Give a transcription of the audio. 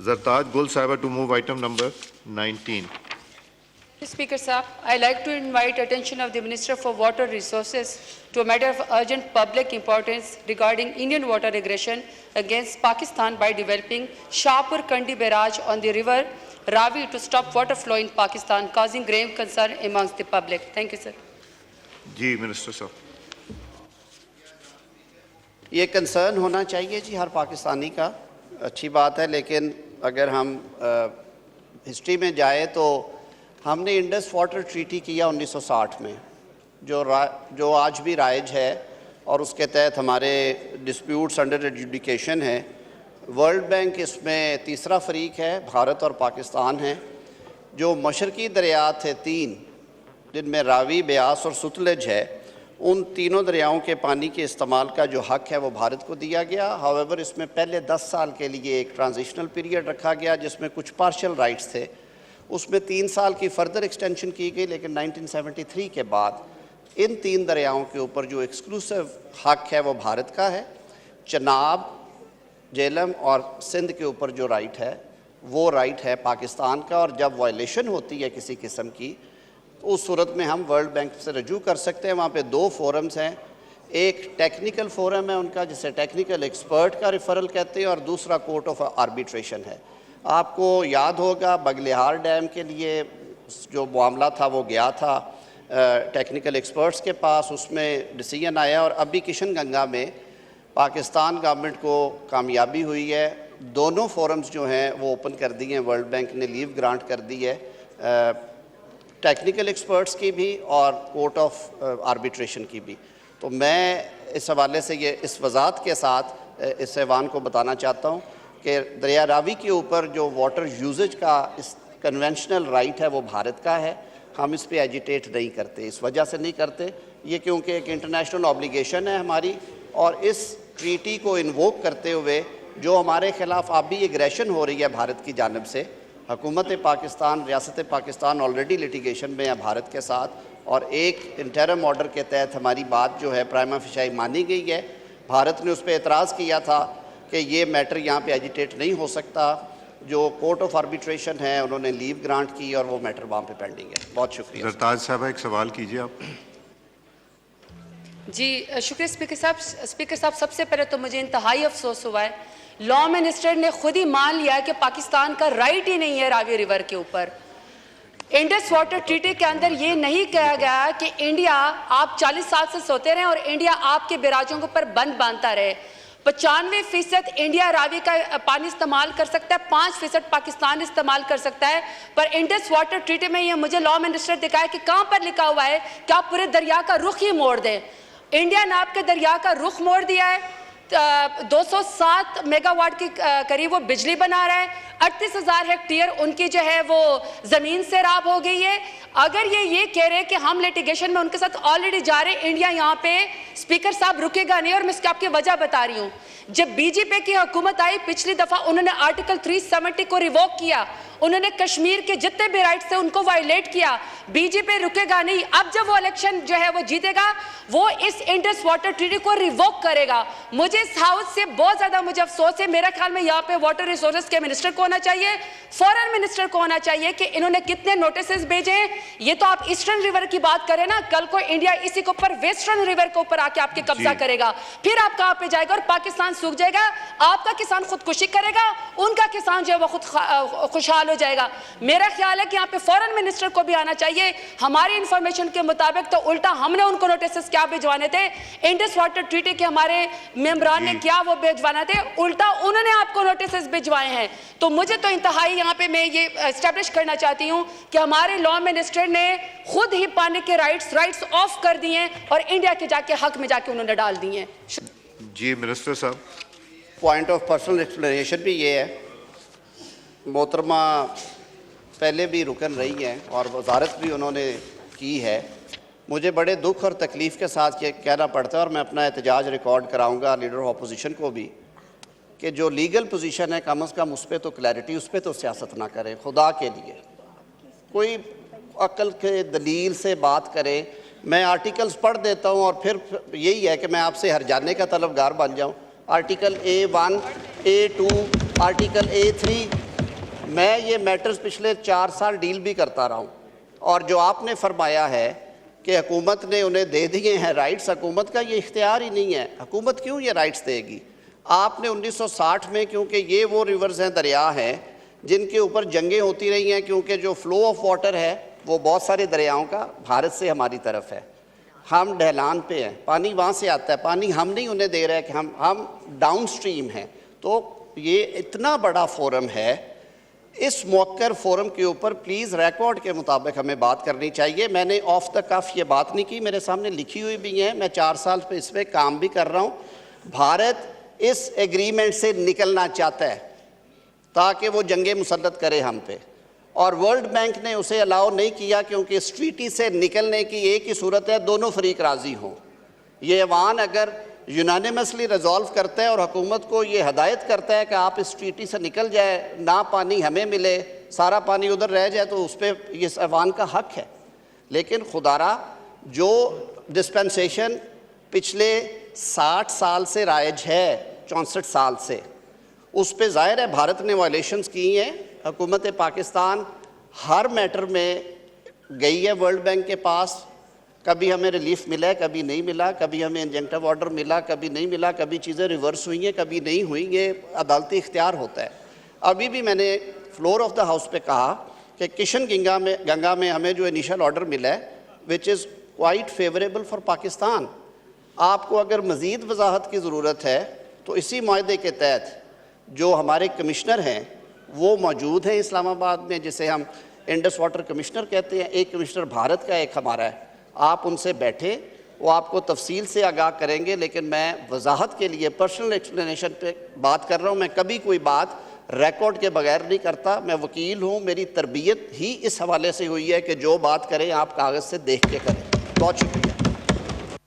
Zartaj Gul Sahiba to move item number 19. Speaker Sahab, I like to invite attention of the Minister for Water Resources to a matter of urgent public importance regarding Indian water aggression against Pakistan by developing Shahpur Kandi barrage on the river Ravi to stop water flow in Pakistan, causing grave concern amongst the public. Thank you, sir. जी minister साहब. ये concern होना चाहिए जी हर पाकिस्तानी का, अच्छी बात है, लेकिन अगर हम हिस्ट्री में जाए तो हमने इंडस वाटर ट्रीटी किया 1960 में, जो आज भी राइज है और उसके तहत हमारे डिस्प्यूट्स अंडर एडजुडिकेशन है। वर्ल्ड बैंक इसमें तीसरा फरीक है, भारत और पाकिस्तान है। जो मशरकी दरिया थे 3, जिनमें रावी, ब्यास और सतलुज है, उन तीनों दरियाओं के पानी के इस्तेमाल का जो हक़ है वो भारत को दिया गया। हाउएवर इसमें पहले 10 साल के लिए एक ट्रांजिशनल पीरियड रखा गया जिसमें कुछ पार्शियल राइट्स थे, उसमें 3 साल की फर्दर एक्सटेंशन की गई। लेकिन 1973 के बाद इन 3 दरियाओं के ऊपर जो एक्सक्लूसिव हक़ है वो भारत का है। चनाब, झेलम और सिंध के ऊपर जो राइट है वो राइट है पाकिस्तान का, और जब वायलेशन होती है किसी किस्म की तो उस सूरत में हम वर्ल्ड बैंक से रजू कर सकते हैं। वहाँ पे 2 फोरम्स हैं, एक टेक्निकल फोरम है उनका जिसे टेक्निकल एक्सपर्ट का रेफरल कहते हैं, और दूसरा कोर्ट ऑफ आर्बिट्रेशन है। आपको याद होगा बगलिहार डैम के लिए जो मामला था वो गया था टेक्निकल एक्सपर्ट्स के पास, उसमें डिसीजन आया और अभी किशन गंगा में पाकिस्तान गवर्नमेंट को कामयाबी हुई है। दोनों फोरम्स जो हैं वो ओपन कर दिए हैं, वर्ल्ड बैंक ने लीव ग्रांट कर दी है टेक्निकल एक्सपर्ट्स की भी और कोर्ट ऑफ आर्बिट्रेशन की भी। तो मैं इस हवाले से ये इस वजाहत के साथ इस ऐवान को बताना चाहता हूँ कि दरिया रावी के ऊपर जो वाटर यूजेज का इस कन्वेंशनल राइट है वो भारत का है। हम इस पे एजिटेट नहीं करते, इस वजह से नहीं करते ये क्योंकि एक इंटरनेशनल ऑब्लिगेशन है हमारी, और इस ट्रीटी को इन्वोक करते हुए जो हमारे ख़िलाफ़ अभी एग्रेशन हो रही है भारत की जानिब से, हुकूमत पाकिस्तान, रियासत पाकिस्तान ऑलरेडी लिटिगेशन में है भारत के साथ, और एक इंटरम ऑर्डर के तहत हमारी बात जो है प्राइमा फेसाई मानी गई है। भारत ने उस पर एतराज़ किया था कि ये मैटर यहाँ पे एजिटेट नहीं हो सकता। जो कोर्ट ऑफ आर्बिट्रेशन है उन्होंने लीव ग्रांट की और वो मैटर वहाँ पे पेंडिंग है। बहुत शुक्रिया। सरताज साहब एक सवाल कीजिए आप। जी शुक्रिया स्पीकर साहब। स्पीकर साहब, सबसे पहले तो मुझे इंतहाई अफसोस हुआ है, लॉ मिनिस्टर ने खुद ही मान लिया कि पाकिस्तान का राइट ही नहीं है रावी रिवर के ऊपर। इंडस वाटर ट्रीटी के अंदर ये नहीं कहा गया कि इंडिया आप 40 साल से सोते रहे और इंडिया आपके बैराजों के ऊपर बंद बांधता रहे। 95% इंडिया रावी का पानी इस्तेमाल कर सकता है, 5% पाकिस्तान इस्तेमाल कर सकता है। पर इंडस वाटर ट्रीटी में ये मुझे लॉ मिनिस्टर दिखाया कि कहाँ पर लिखा हुआ है कि आप पूरे दरिया का रुख ही मोड़ दें। इंडिया ने आपके दरिया का रुख मोड़ दिया है। 207 मेगावाट की करीब वो बिजली बना रहा है। 38,000 हेक्टेयर उनकी जो है वो ज़मीन से राब हो गई है। अगर ये कह रहे हैं कि हम लिटिगेशन में उनके साथ ऑलरेडी जा रहे हैं, इंडिया यहाँ पे स्पीकर साहब रुकेगा नहीं। और मैं इसकी आपकी वजह बता रही हूँ, जब बीजेपी की हुकूमत आई पिछली दफ़ा उन्होंने आर्टिकल 370 को रिवोक किया, उन्होंने कश्मीर के जितने भी राइट्स थे उनको वायलेट किया। बीजेपी रुकेगा नहीं। अब जब वो इलेक्शन जो है वो जीतेगा वो इस इंडस वाटर ट्रीटी को रिवोक करेगा। मुझे इस हाउस से बहुत ज़्यादा मुझे अफसोस है। मेरा ख्याल में यहाँ पे वाटर रिसोर्सेज के मिनिस्टर को होना चाहिए, फॉरेन मिनिस्टर को होना चाहिए कि इन्होंने कितने नोटिस भेजे हैं। ये तो आप ईस्टर्न रिवर की बात करें ना, कल को इंडिया इसी के ऊपर वेस्टर्न रिवर के ऊपर आके आपके कब्जा करेगा, फिर आप कहाँ पे जाएगा और पाकिस्तान सूख जाएगा। आपका किसान खुदकुशी करेगा, उनका किसान जो है वो खुद खुशहाल हो जाएगा। मेरा ख्याल है कि यहाँ पे फॉरेन मिनिस्टर को भी आना चाहिए। हमारी इंफॉर्मेशन के मुताबिक तो उल्टा हमने उनको नोटिस क्या भिजवाने थे, इंडस वाटर ट्रीटी के हमारे मेंबरान ने क्या वो भिजवाना थे, उल्टा उन्होंने आपको नोटिस भिजवाए हैं। तो मुझे तो इंतहाई यहाँ पे मैं ये एस्टेब्लिश करना चाहती हूँ कि हमारे लॉ मिनिस्टर ने खुद ही पानी के राइट्स ऑफ कर दिए और इंडिया के जाके हक में जाके उन्होंने डाल दिए। जी मिनिस्टर साहब। पॉइंट ऑफ पर्सनल एक्सप्लेनेशन भी ये है, मोहतरमा पहले भी रुकन रही हैं और वजारत भी उन्होंने की है। मुझे बड़े दुख और तकलीफ़ के साथ ये कहना पड़ता है और मैं अपना एहतजाज रिकॉर्ड कराऊंगा लीडर ऑफ अपोजिशन को भी कि जो लीगल पोजीशन है कम से कम उस पर तो क्लैरिटी, उस पर तो सियासत ना करें। खुदा के लिए कोई अक्ल के दलील से बात करें। मैं आर्टिकल्स पढ़ देता हूँ और फिर यही है कि मैं आपसे हर जाने का तलबगार बन जाऊँ। Article A1, A2, article A3 मैं ये मैटर्स पिछले 4 साल डील भी करता रहा हूँ, और जो आपने फरमाया है कि हुकूमत ने उन्हें दे दिए हैं राइट्स, हुकूमत का ये इख्तियार ही नहीं है। हुकूमत क्यों ये राइट्स देगी? आपने 1960 में, क्योंकि ये वो रिवर्स हैं, दरिया हैं जिनके ऊपर जंगें होती रही हैं, क्योंकि जो फ्लो ऑफ वाटर है वो बहुत सारे दरियाओं का भारत से हमारी तरफ है, हम ढलान पे हैं, पानी वहाँ से आता है, पानी हम नहीं उन्हें दे रहे हैं कि हम डाउन स्ट्रीम हैं। तो ये इतना बड़ा फोरम है, इस मौकर फोरम के ऊपर प्लीज़ रिकॉर्ड के मुताबिक हमें बात करनी चाहिए। मैंने ऑफ द कफ ये बात नहीं की, मेरे सामने लिखी हुई भी है, मैं 4 साल पे इस पर काम भी कर रहा हूँ। भारत इस एग्रीमेंट से निकलना चाहता है ताकि वो जंगे मुसल्लत करे हम पे, और वर्ल्ड बैंक ने उसे अलाउ नहीं किया, क्योंकि इस ट्रीटी से निकलने की एक ही सूरत है, दोनों फरीक राज़ी हों। ये ऐवान अगर यूनानिमसली रिजॉल्व करता है और हुकूमत को ये हदायत करता है कि आप इस ट्रीटी से निकल जाए, ना पानी हमें मिले, सारा पानी उधर रह जाए, तो उस पर इस ऐवान का हक है। लेकिन खुदारा जो डिस्पेंसेशन पिछले 60 साल से राइज है, 64 साल से, उस पर ज़ाहिर है भारत ने वायलेशंस की हैं। हुकूमत पाकिस्तान हर मैटर में गई है वर्ल्ड बैंक के पास, कभी हमें रिलीफ मिला है, कभी नहीं मिला, कभी हमें इंजंक्टिव ऑर्डर मिला, कभी नहीं मिला, कभी चीज़ें रिवर्स हुई हैं, कभी नहीं हुई, ये अदालती इख्तियार होता है। अभी भी मैंने फ्लोर ऑफ द हाउस पे कहा कि किशन गंगा में हमें जो इनिशियल ऑर्डर मिला है which is quite favourable for Pakistan. आपको अगर मज़ीद वजाहत की ज़रूरत है तो इसी मुआहदे के तहत जो हमारे कमिश्नर हैं वो मौजूद हैं इस्लामाबाद में, जिसे हम इंडस वाटर कमिश्नर कहते हैं। एक कमिश्नर भारत का, एक हमारा है। आप उनसे बैठे, वो आपको तफसील से आगाह करेंगे, लेकिन मैं वजाहत के लिए पर्सनल एक्सप्लेनेशन पे बात कर रहा हूँ। मैं कभी कोई बात रिकॉर्ड के बगैर नहीं करता, मैं वकील हूँ, मेरी तरबियत ही इस हवाले से हुई है कि जो बात करें आप कागज़ से देख के करें। बहुत शुक्रिया।